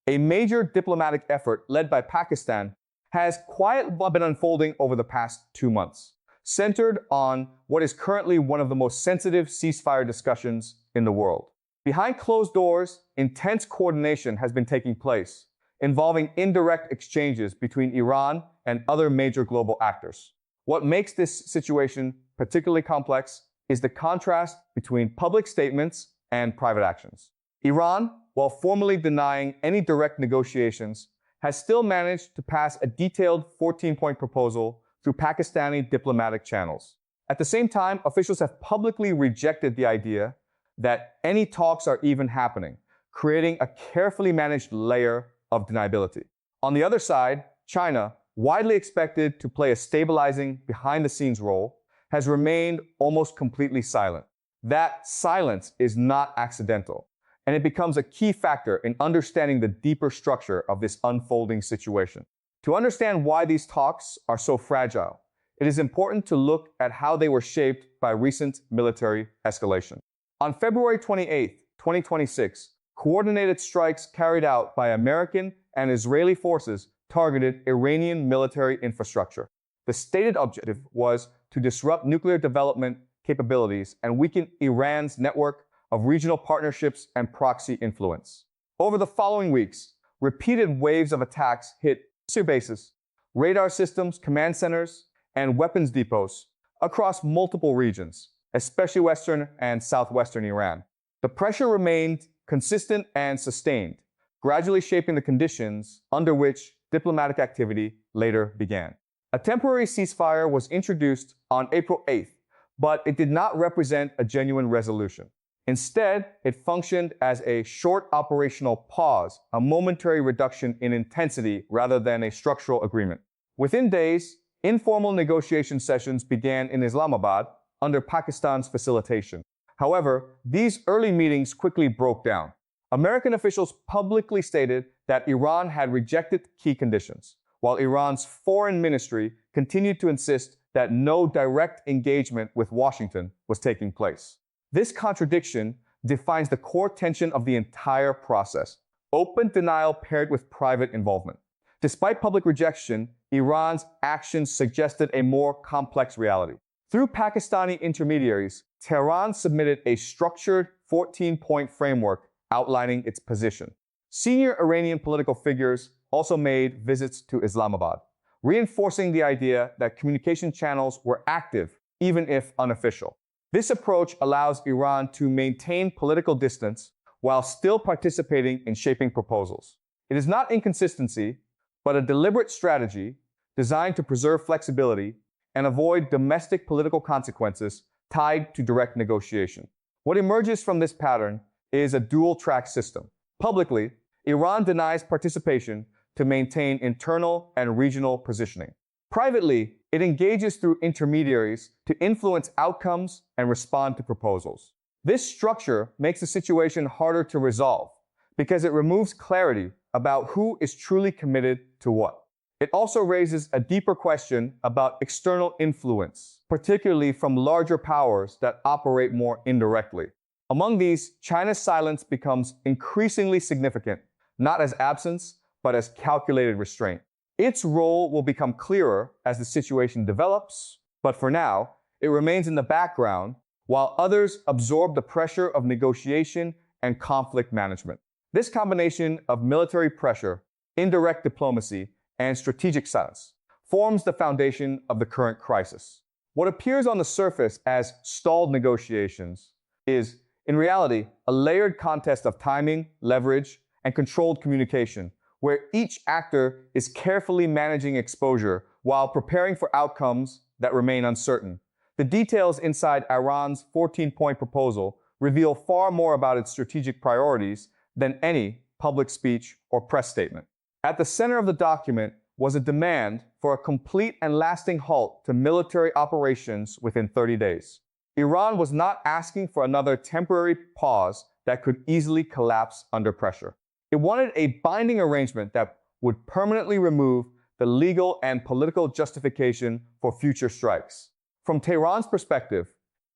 A major diplomatic effort led by Pakistan has quietly been unfolding over the past 2 months, centered on what is currently one of the most sensitive ceasefire discussions in the world. Behind closed doors, intense coordination has been taking place, involving indirect exchanges between Iran and other major global actors. What makes this situation particularly complex is the contrast between public statements and private actions. Iran, while formally denying any direct negotiations, has still managed to pass a detailed 14-point proposal through Pakistani diplomatic channels. At the same time, officials have publicly rejected the idea that any talks are even happening, creating a carefully managed layer of deniability. On the other side, China, widely expected to play a stabilizing behind-the-scenes role, has remained almost completely silent. That silence is not accidental, and it becomes a key factor in understanding the deeper structure of this unfolding situation. To understand why these talks are so fragile, it is important to look at how they were shaped by recent military escalation. On February 28, 2026, coordinated strikes carried out by American and Israeli forces targeted Iranian military infrastructure. The stated objective was to disrupt nuclear development capabilities and weaken Iran's network of regional partnerships and proxy influence. Over the following weeks, repeated waves of attacks hit bases, radar systems, command centers, and weapons depots across multiple regions, especially western and southwestern Iran. The pressure remained consistent and sustained, gradually shaping the conditions under which diplomatic activity later began. A temporary ceasefire was introduced on April 8th, but it did not represent a genuine resolution. Instead, it functioned as a short operational pause, a momentary reduction in intensity rather than a structural agreement. Within days, informal negotiation sessions began in Islamabad under Pakistan's facilitation. However, these early meetings quickly broke down. American officials publicly stated that Iran had rejected key conditions, while Iran's foreign ministry continued to insist that no direct engagement with Washington was taking place. This contradiction defines the core tension of the entire process: open denial paired with private involvement. Despite public rejection, Iran's actions suggested a more complex reality. Through Pakistani intermediaries, Tehran submitted a structured 14-point framework outlining its position. Senior Iranian political figures also made visits to Islamabad, reinforcing the idea that communication channels were active, even if unofficial. This approach allows Iran to maintain political distance while still participating in shaping proposals. It is not inconsistency, but a deliberate strategy designed to preserve flexibility and avoid domestic political consequences tied to direct negotiation. What emerges from this pattern is a dual-track system. Publicly, Iran denies participation to maintain internal and regional positioning. Privately, it engages through intermediaries to influence outcomes and respond to proposals. This structure makes the situation harder to resolve because it removes clarity about who is truly committed to what. It also raises a deeper question about external influence, particularly from larger powers that operate more indirectly. Among these, China's silence becomes increasingly significant, not as absence, but as calculated restraint. Its role will become clearer as the situation develops, but for now, it remains in the background while others absorb the pressure of negotiation and conflict management. This combination of military pressure, indirect diplomacy, and strategic silence forms the foundation of the current crisis. What appears on the surface as stalled negotiations is, in reality, a layered contest of timing, leverage, and controlled communication, where each actor is carefully managing exposure while preparing for outcomes that remain uncertain. The details inside Iran's 14-point proposal reveal far more about its strategic priorities than any public speech or press statement. At the center of the document was a demand for a complete and lasting halt to military operations within 30 days. Iran was not asking for another temporary pause that could easily collapse under pressure. It wanted a binding arrangement that would permanently remove the legal and political justification for future strikes. From Tehran's perspective,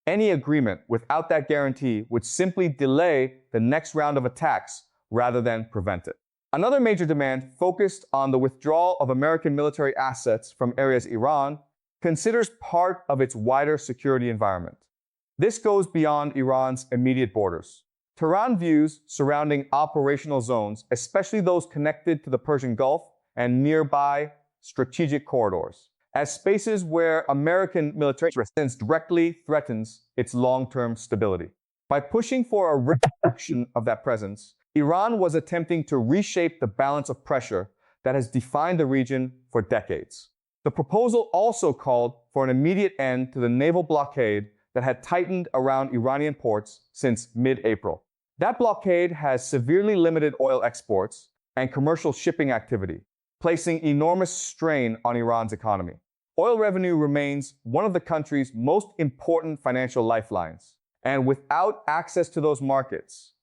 any agreement without that guarantee would simply delay the next round of attacks rather than prevent it. Another major demand focused on the withdrawal of American military assets from areas Iran considers part of its wider security environment. This goes beyond Iran's immediate borders. Tehran views surrounding operational zones, especially those connected to the Persian Gulf and nearby strategic corridors, as spaces where American military presence directly threatens its long-term stability. By pushing for a reduction of that presence, Iran was attempting to reshape the balance of pressure that has defined the region for decades. The proposal also called for an immediate end to the naval blockade that had tightened around Iranian ports since mid-April. That blockade has severely limited oil exports and commercial shipping activity, placing enormous strain on Iran's economy. Oil revenue remains one of the country's most important financial lifelines, and without access to those markets,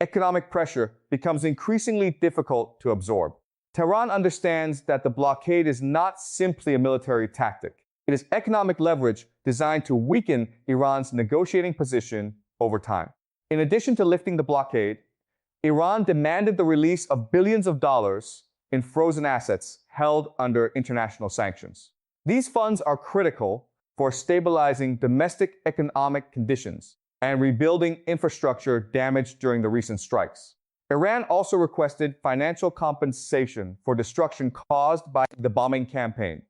economic pressure becomes increasingly difficult to absorb. Tehran understands that the blockade is not simply a military tactic. It is economic leverage designed to weaken Iran's negotiating position over time. In addition to lifting the blockade, Iran demanded the release of billions of dollars in frozen assets held under international sanctions. These funds are critical for stabilizing domestic economic conditions and rebuilding infrastructure damaged during the recent strikes. Iran also requested financial compensation for destruction caused by the bombing campaign,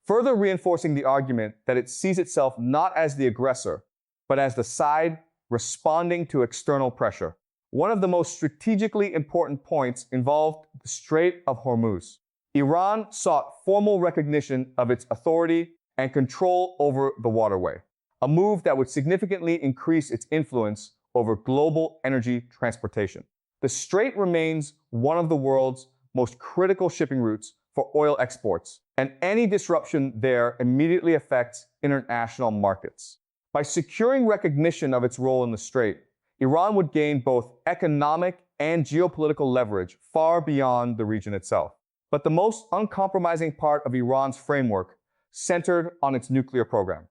further reinforcing the argument that it sees itself not as the aggressor, but as the side responding to external pressure. One of the most strategically important points involved the Strait of Hormuz. Iran sought formal recognition of its authority and control over the waterway, a move that would significantly increase its influence over global energy transportation. The strait remains one of the world's most critical shipping routes for oil exports, and any disruption there immediately affects international markets. By securing recognition of its role in the strait, Iran would gain both economic and geopolitical leverage far beyond the region itself. But the most uncompromising part of Iran's framework centered on its nuclear program.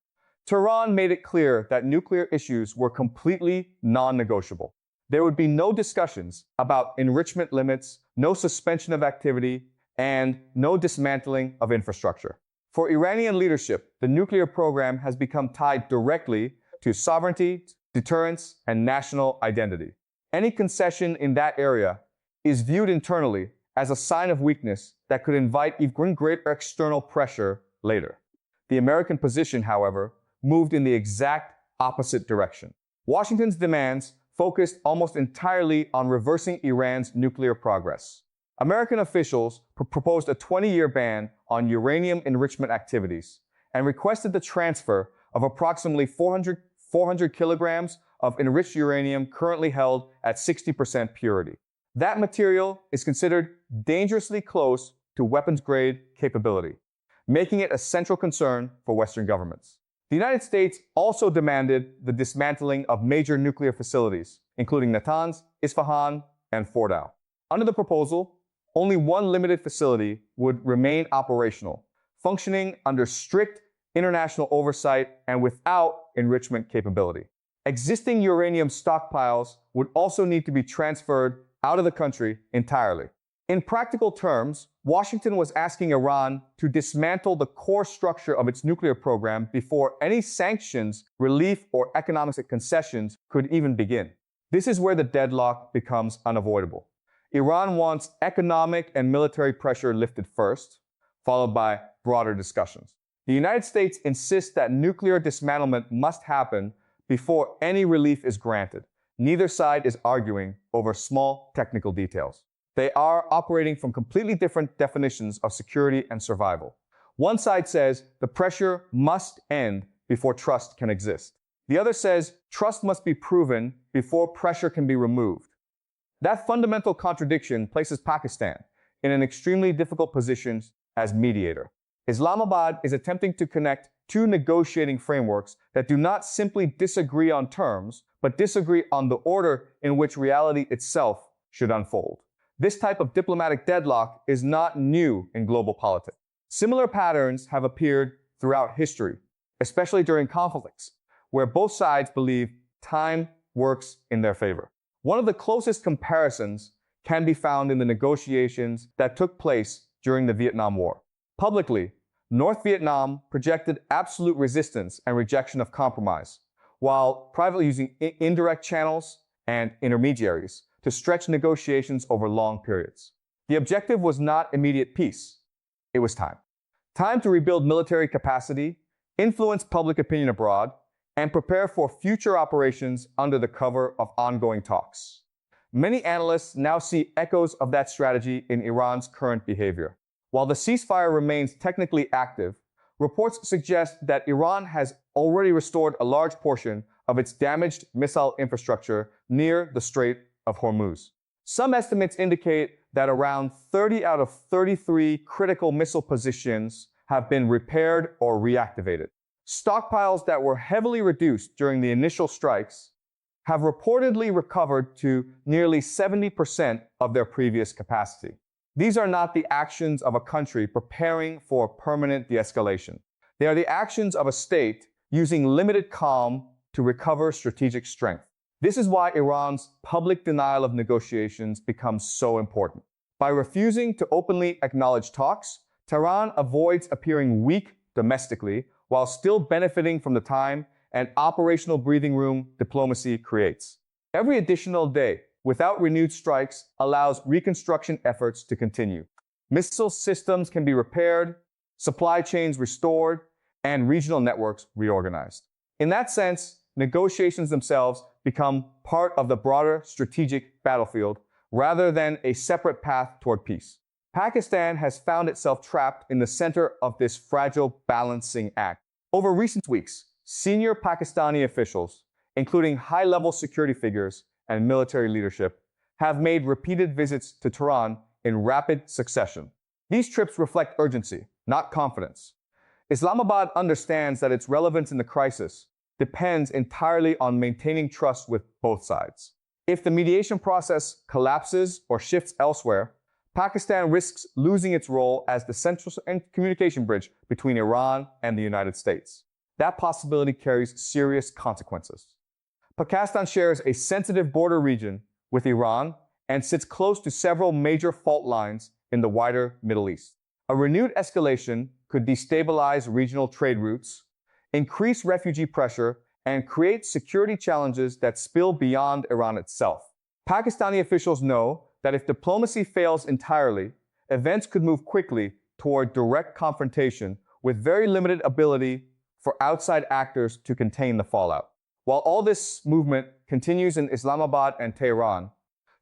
Tehran made it clear that nuclear issues were completely non-negotiable. There would be no discussions about enrichment limits, no suspension of activity, and no dismantling of infrastructure. For Iranian leadership, the nuclear program has become tied directly to sovereignty, deterrence, and national identity. Any concession in that area is viewed internally as a sign of weakness that could invite even greater external pressure later. The American position, however, moved in the exact opposite direction. Washington's demands focused almost entirely on reversing Iran's nuclear progress. American officials proposed a 20-year ban on uranium enrichment activities and requested the transfer of approximately 400 kilograms of enriched uranium currently held at 60% purity. That material is considered dangerously close to weapons-grade capability, making it a central concern for Western governments. The United States also demanded the dismantling of major nuclear facilities, including Natanz, Isfahan, and Fordow. Under the proposal, only one limited facility would remain operational, functioning under strict international oversight and without enrichment capability. Existing uranium stockpiles would also need to be transferred out of the country entirely. In practical terms, Washington was asking Iran to dismantle the core structure of its nuclear program before any sanctions, relief, or economic concessions could even begin. This is where the deadlock becomes unavoidable. Iran wants economic and military pressure lifted first, followed by broader discussions. The United States insists that nuclear dismantlement must happen before any relief is granted. Neither side is arguing over small technical details. They are operating from completely different definitions of security and survival. One side says the pressure must end before trust can exist. The other says trust must be proven before pressure can be removed. That fundamental contradiction places Pakistan in an extremely difficult position as mediator. Islamabad is attempting to connect two negotiating frameworks that do not simply disagree on terms, but disagree on the order in which reality itself should unfold. This type of diplomatic deadlock is not new in global politics. Similar patterns have appeared throughout history, especially during conflicts, where both sides believe time works in their favor. One of the closest comparisons can be found in the negotiations that took place during the Vietnam War. Publicly, North Vietnam projected absolute resistance and rejection of compromise, while privately using indirect channels and intermediaries to stretch negotiations over long periods. The objective was not immediate peace. It was time. Time to rebuild military capacity, influence public opinion abroad, and prepare for future operations under the cover of ongoing talks. Many analysts now see echoes of that strategy in Iran's current behavior. While the ceasefire remains technically active, reports suggest that Iran has already restored a large portion of its damaged missile infrastructure near the Strait of Hormuz. Some estimates indicate that around 30 out of 33 critical missile positions have been repaired or reactivated. Stockpiles that were heavily reduced during the initial strikes have reportedly recovered to nearly 70% of their previous capacity. These are not the actions of a country preparing for permanent de-escalation. They are the actions of a state using limited calm to recover strategic strength. This is why Iran's public denial of negotiations becomes so important. By refusing to openly acknowledge talks, Tehran avoids appearing weak domestically while still benefiting from the time and operational breathing room diplomacy creates. Every additional day without renewed strikes allows reconstruction efforts to continue. Missile systems can be repaired, supply chains restored, and regional networks reorganized. In that sense, negotiations themselves become part of the broader strategic battlefield rather than a separate path toward peace. Pakistan has found itself trapped in the center of this fragile balancing act. Over recent weeks, senior Pakistani officials, including high-level security figures and military leadership, have made repeated visits to Tehran in rapid succession. These trips reflect urgency, not confidence. Islamabad understands that its relevance in the crisis depends entirely on maintaining trust with both sides. If the mediation process collapses or shifts elsewhere, Pakistan risks losing its role as the central and communication bridge between Iran and the United States. That possibility carries serious consequences. Pakistan shares a sensitive border region with Iran and sits close to several major fault lines in the wider Middle East. A renewed escalation could destabilize regional trade routes, increase refugee pressure, and create security challenges that spill beyond Iran itself. Pakistani officials know that if diplomacy fails entirely, events could move quickly toward direct confrontation with very limited ability for outside actors to contain the fallout. While all this movement continues in Islamabad and Tehran,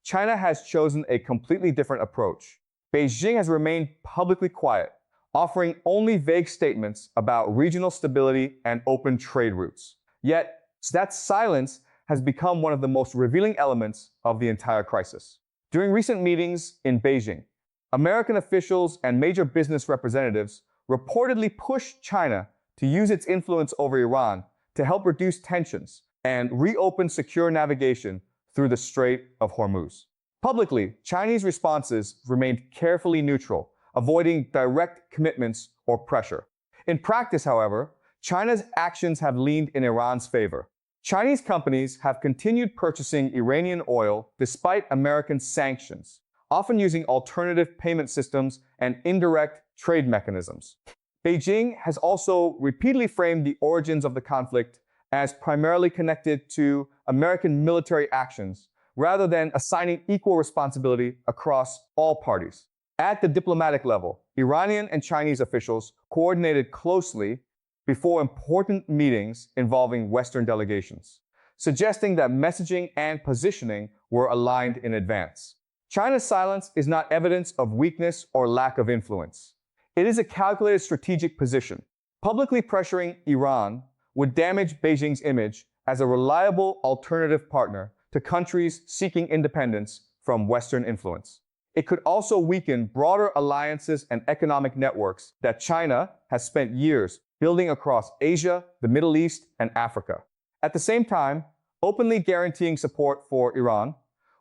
China has chosen a completely different approach. Beijing has remained publicly quiet, offering only vague statements about regional stability and open trade routes. Yet, that silence has become one of the most revealing elements of the entire crisis. During recent meetings in Beijing, American officials and major business representatives reportedly pushed China to use its influence over Iran to help reduce tensions and reopen secure navigation through the Strait of Hormuz. Publicly, Chinese responses remained carefully neutral, avoiding direct commitments or pressure. In practice, however, China's actions have leaned in Iran's favor. Chinese companies have continued purchasing Iranian oil despite American sanctions, often using alternative payment systems and indirect trade mechanisms. Beijing has also repeatedly framed the origins of the conflict as primarily connected to American military actions, rather than assigning equal responsibility across all parties. At the diplomatic level, Iranian and Chinese officials coordinated closely before important meetings involving Western delegations, suggesting that messaging and positioning were aligned in advance. China's silence is not evidence of weakness or lack of influence. It is a calculated strategic position. Publicly pressuring Iran would damage Beijing's image as a reliable alternative partner to countries seeking independence from Western influence. It could also weaken broader alliances and economic networks that China has spent years building across Asia, the Middle East, and Africa. At the same time, openly guaranteeing support for Iran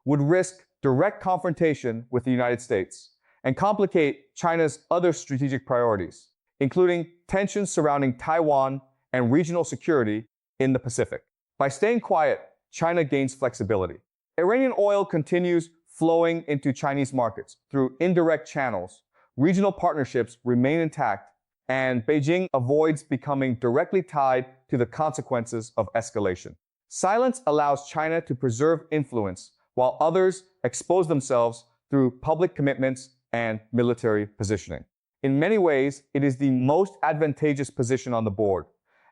would risk direct confrontation with the United States and complicate China's other strategic priorities, including tensions surrounding Taiwan and regional security in the Pacific. By staying quiet, China gains flexibility. Iranian oil continues flowing into Chinese markets through indirect channels, regional partnerships remain intact, and Beijing avoids becoming directly tied to the consequences of escalation. Silence allows China to preserve influence, while others expose themselves through public commitments and military positioning. In many ways, it is the most advantageous position on the board.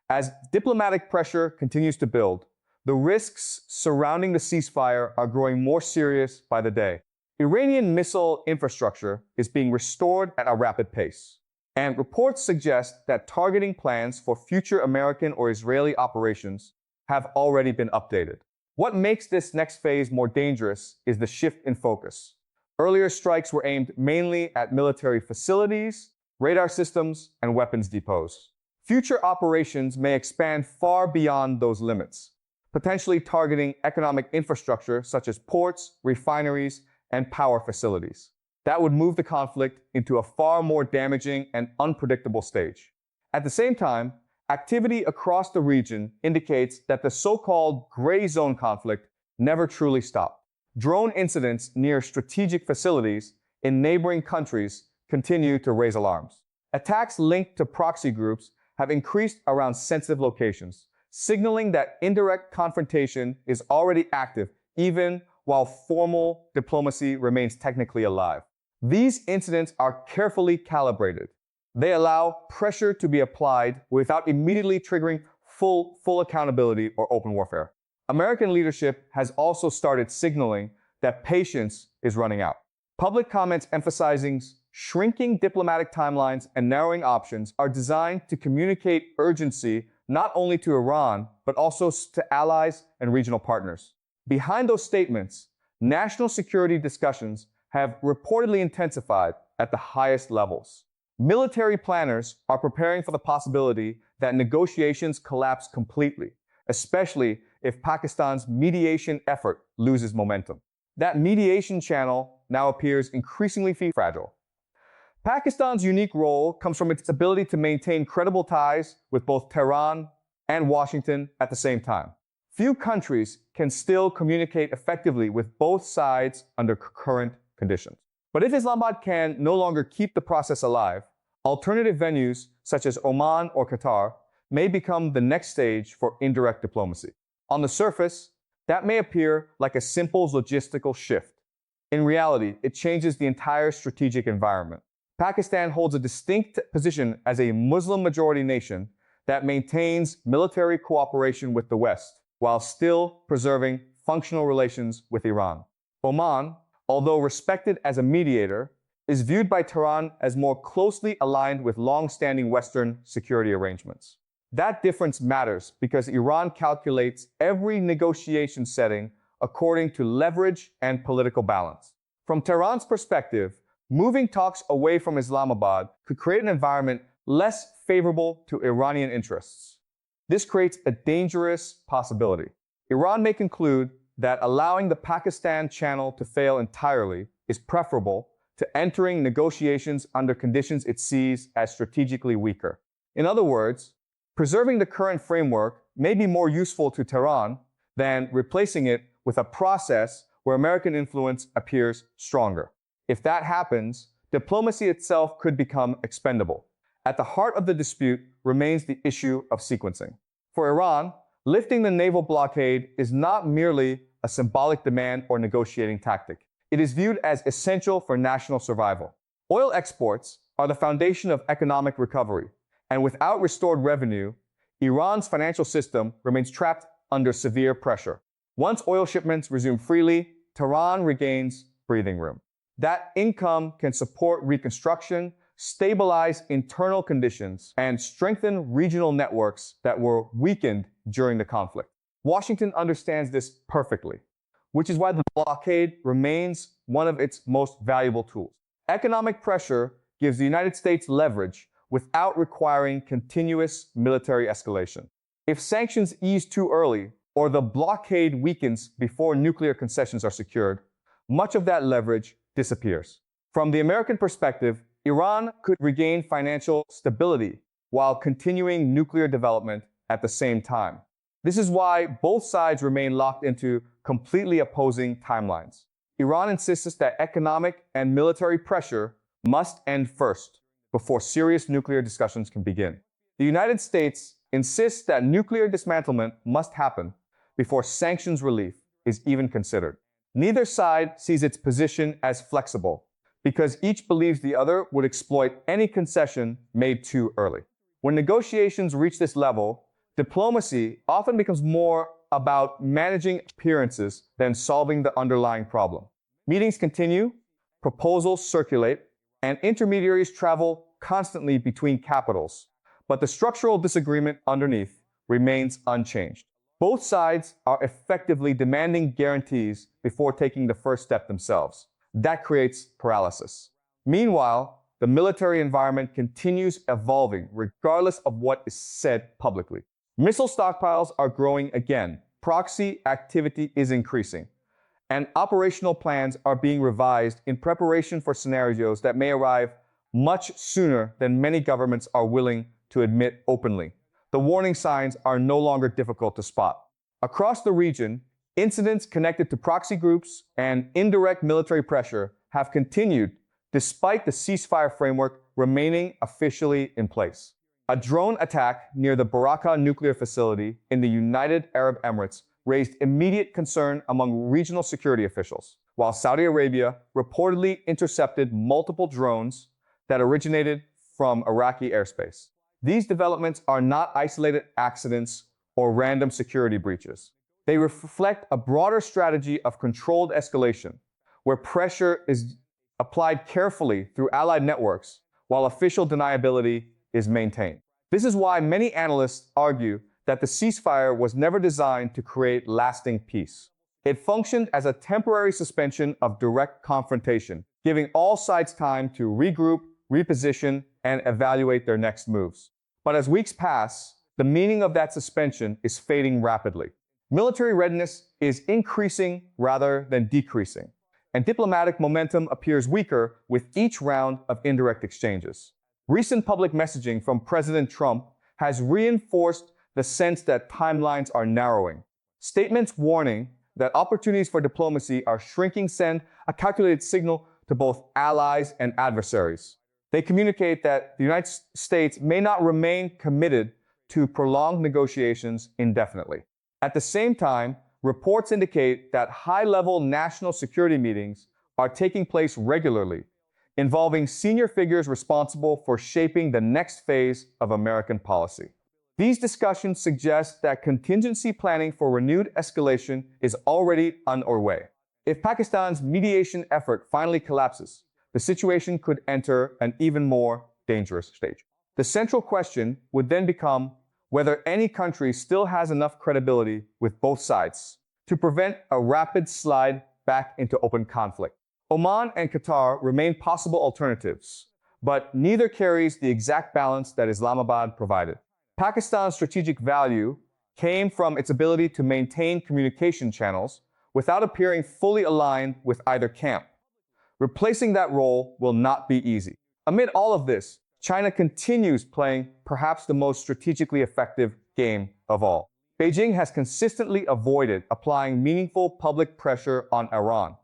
As diplomatic pressure continues to build, the risks surrounding the ceasefire are growing more serious by the day. Iranian missile infrastructure is being restored at a rapid pace, and reports suggest that targeting plans for future American or Israeli operations have already been updated. What makes this next phase more dangerous is the shift in focus. Earlier strikes were aimed mainly at military facilities, radar systems, and weapons depots. Future operations may expand far beyond those limits, potentially targeting economic infrastructure such as ports, refineries, and power facilities. That would move the conflict into a far more damaging and unpredictable stage. At the same time, activity across the region indicates that the so-called gray zone conflict never truly stopped. Drone incidents near strategic facilities in neighboring countries continue to raise alarms. Attacks linked to proxy groups have increased around sensitive locations, signaling that indirect confrontation is already active even while formal diplomacy remains technically alive. These incidents are carefully calibrated. They allow pressure to be applied without immediately triggering full accountability or open warfare. American leadership has also started signaling that patience is running out. Public comments emphasizing shrinking diplomatic timelines and narrowing options are designed to communicate urgency not only to Iran, but also to allies and regional partners. Behind those statements, national security discussions have reportedly intensified at the highest levels. Military planners are preparing for the possibility that negotiations collapse completely, especially if Pakistan's mediation effort loses momentum. That mediation channel now appears increasingly fragile. Pakistan's unique role comes from its ability to maintain credible ties with both Tehran and Washington at the same time. Few countries can still communicate effectively with both sides under current conditions. But if Islamabad can no longer keep the process alive, alternative venues such as Oman or Qatar may become the next stage for indirect diplomacy. On the surface, that may appear like a simple logistical shift. In reality, it changes the entire strategic environment. Pakistan holds a distinct position as a Muslim-majority nation that maintains military cooperation with the West, while still preserving functional relations with Iran. Oman, although respected as a mediator, is viewed by Tehran as more closely aligned with long-standing Western security arrangements. That difference matters because Iran calculates every negotiation setting according to leverage and political balance. From Tehran's perspective, moving talks away from Islamabad could create an environment less favorable to Iranian interests. This creates a dangerous possibility. Iran may conclude that allowing the Pakistan channel to fail entirely is preferable to entering negotiations under conditions it sees as strategically weaker. In other words, preserving the current framework may be more useful to Tehran than replacing it with a process where American influence appears stronger. If that happens, diplomacy itself could become expendable. At the heart of the dispute remains the issue of sequencing. For Iran, lifting the naval blockade is not merely a symbolic demand or negotiating tactic. It is viewed as essential for national survival. Oil exports are the foundation of economic recovery, and without restored revenue, Iran's financial system remains trapped under severe pressure. Once oil shipments resume freely, Tehran regains breathing room. That income can support reconstruction, stabilize internal conditions, and strengthen regional networks that were weakened during the conflict. Washington understands this perfectly, which is why the blockade remains one of its most valuable tools. Economic pressure gives the United States leverage without requiring continuous military escalation. If sanctions ease too early, or the blockade weakens before nuclear concessions are secured, much of that leverage disappears. From the American perspective, Iran could regain financial stability while continuing nuclear development at the same time. This is why both sides remain locked into completely opposing timelines. Iran insists that economic and military pressure must end first before serious nuclear discussions can begin. The United States insists that nuclear dismantlement must happen before sanctions relief is even considered. Neither side sees its position as flexible because each believes the other would exploit any concession made too early. When negotiations reach this level, diplomacy often becomes more about managing appearances than solving the underlying problem. Meetings continue, proposals circulate, and intermediaries travel constantly between capitals, but the structural disagreement underneath remains unchanged. Both sides are effectively demanding guarantees before taking the first step themselves. That creates paralysis. Meanwhile, the military environment continues evolving regardless of what is said publicly. Missile stockpiles are growing again, proxy activity is increasing, and operational plans are being revised in preparation for scenarios that may arrive much sooner than many governments are willing to admit openly. The warning signs are no longer difficult to spot. Across the region, incidents connected to proxy groups and indirect military pressure have continued despite the ceasefire framework remaining officially in place. A drone attack near the Baraka nuclear facility in the United Arab Emirates raised immediate concern among regional security officials, while Saudi Arabia reportedly intercepted multiple drones that originated from Iraqi airspace. These developments are not isolated accidents or random security breaches. They reflect a broader strategy of controlled escalation, where pressure is applied carefully through allied networks, while official deniability is maintained. This is why many analysts argue that the ceasefire was never designed to create lasting peace. It functioned as a temporary suspension of direct confrontation, giving all sides time to regroup, reposition, and evaluate their next moves. But as weeks pass, the meaning of that suspension is fading rapidly. Military readiness is increasing rather than decreasing, and diplomatic momentum appears weaker with each round of indirect exchanges. Recent public messaging from President Trump has reinforced the sense that timelines are narrowing. Statements warning that opportunities for diplomacy are shrinking send a calculated signal to both allies and adversaries. They communicate that the United States may not remain committed to prolonged negotiations indefinitely. At the same time, reports indicate that high-level national security meetings are taking place regularly, involving senior figures responsible for shaping the next phase of American policy. These discussions suggest that contingency planning for renewed escalation is already underway. If Pakistan's mediation effort finally collapses, the situation could enter an even more dangerous stage. The central question would then become whether any country still has enough credibility with both sides to prevent a rapid slide back into open conflict. Oman and Qatar remain possible alternatives, but neither carries the exact balance that Islamabad provided. Pakistan's strategic value came from its ability to maintain communication channels without appearing fully aligned with either camp. Replacing that role will not be easy. Amid all of this, China continues playing perhaps the most strategically effective game of all. Beijing has consistently avoided applying meaningful public pressure on Iran,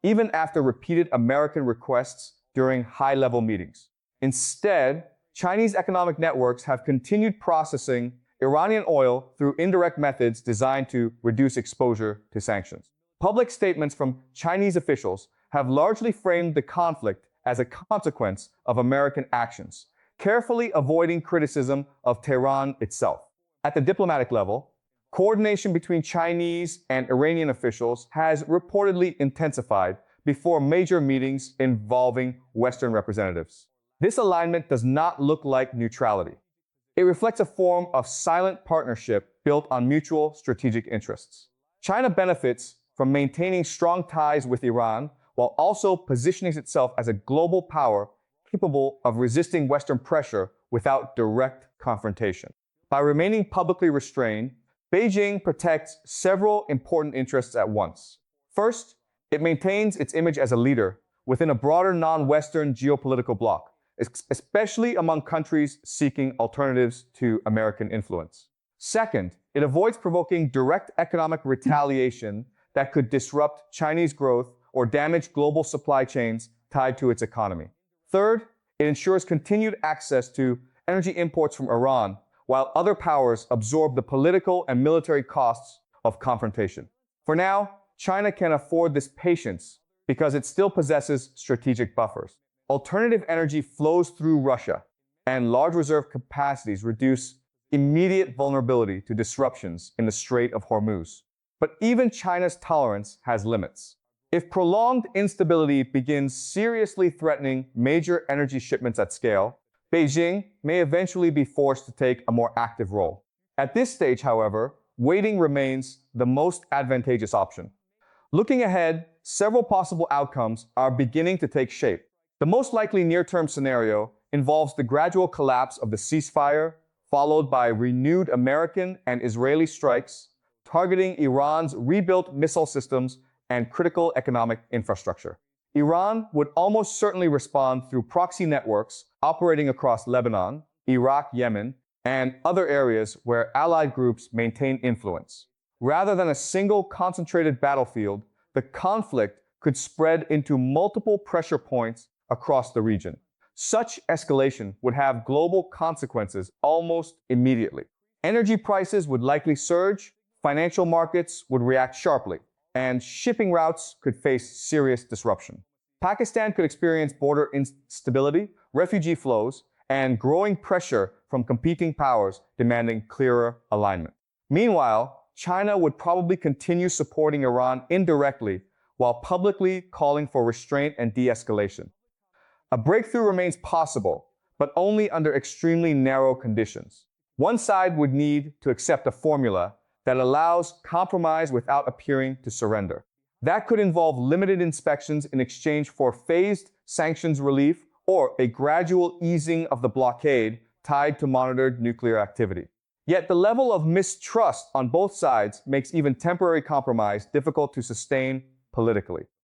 even after repeated American requests during high-level meetings. Instead, Chinese economic networks have continued processing Iranian oil through indirect methods designed to reduce exposure to sanctions. Public statements from Chinese officials have largely framed the conflict as a consequence of American actions, carefully avoiding criticism of Tehran itself. At the diplomatic level, coordination between Chinese and Iranian officials has reportedly intensified before major meetings involving Western representatives. This alignment does not look like neutrality. It reflects a form of silent partnership built on mutual strategic interests. China benefits from maintaining strong ties with Iran while also positioning itself as a global power capable of resisting Western pressure without direct confrontation. By remaining publicly restrained, Beijing protects several important interests at once. First, it maintains its image as a leader within a broader non-Western geopolitical bloc, especially among countries seeking alternatives to American influence. Second, it avoids provoking direct economic retaliation that could disrupt Chinese growth or damage global supply chains tied to its economy. Third, it ensures continued access to energy imports from Iran, while other powers absorb the political and military costs of confrontation. For now, China can afford this patience because it still possesses strategic buffers. Alternative energy flows through Russia, and large reserve capacities reduce immediate vulnerability to disruptions in the Strait of Hormuz. But even China's tolerance has limits. If prolonged instability begins seriously threatening major energy shipments at scale, Beijing may eventually be forced to take a more active role. At this stage, however, waiting remains the most advantageous option. Looking ahead, several possible outcomes are beginning to take shape. The most likely near-term scenario involves the gradual collapse of the ceasefire, followed by renewed American and Israeli strikes, targeting Iran's rebuilt missile systems and critical economic infrastructure. Iran would almost certainly respond through proxy networks operating across Lebanon, Iraq, Yemen, and other areas where allied groups maintain influence. Rather than a single concentrated battlefield, the conflict could spread into multiple pressure points across the region. Such escalation would have global consequences almost immediately. Energy prices would likely surge, financial markets would react sharply, and shipping routes could face serious disruption. Pakistan could experience border instability, refugee flows, and growing pressure from competing powers demanding clearer alignment. Meanwhile, China would probably continue supporting Iran indirectly while publicly calling for restraint and de-escalation. A breakthrough remains possible, but only under extremely narrow conditions. One side would need to accept a formula that allows compromise without appearing to surrender. That could involve limited inspections in exchange for phased sanctions relief or a gradual easing of the blockade tied to monitored nuclear activity. Yet the level of mistrust on both sides makes even temporary compromise difficult to sustain politically.